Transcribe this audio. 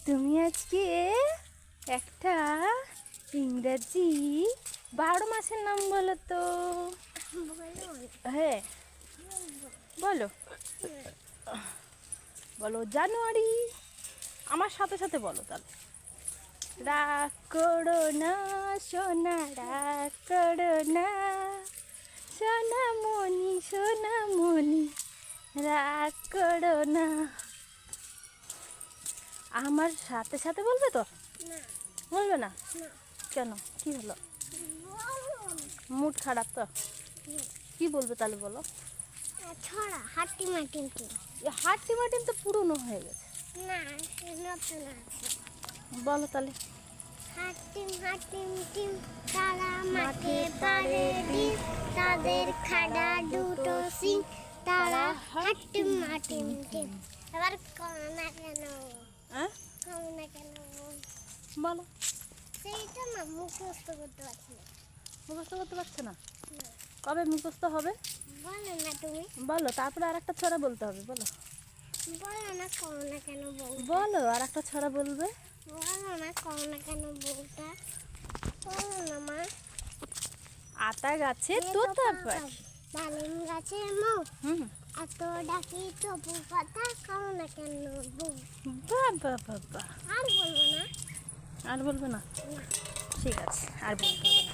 তুমি আজকে একটা ইংরেজি 12 মাসের নাম বলো তো। হ্যাঁ বলো বলো। জানুয়ারি। আমার সাথে সাথে বলো তাহলে। রাগ করো না সোনা, রাগ করো না সোনামণি, সোনামণি, রাগ করো না। আমার সাথে সাথে বলবে তো? বলবে না কেন? কি হলো? মুড খারাপ তো? কি বলবে তাহলে বলো। ছড়া হাট্টি মাটিম টিম। হাট্টি মাটিম তো পুরনো হয়ে গেছে। না, নতুন আছে। বলো তাহলে। হাট্টিম হাট্টিম টিম, তারা মাঠে পারে ডিম, তাদের খাড়া দুটো সিং, তারা হাট্টিম হাট্টিম টিম। এবার করো না কেন? হ্যাঁ করো না কেন? বলো। সেইটা না মুখস্থ করতে পারছি না। মুখস্থ করতে পারছো না? কবে মুখস্থ হবে? বলো না তুমি। বলো, তারপরে আর একটা ছড়া বলতে হবে। বলো বলো না করো না কেন বলতে। বলো, আর একটা ছড়া বলবে। বলো না করো না কেন বলতে। বলো না মা। আতা গাছে তোতা পাখি। ডালিম গাছে মৌ, হুম। এত ডাকি তবু কথা খাও না কেন বউ। বাবা বাবা। আর বলবো না। আর বলবে না? ঠিক আছে, আর বলতে হবে না।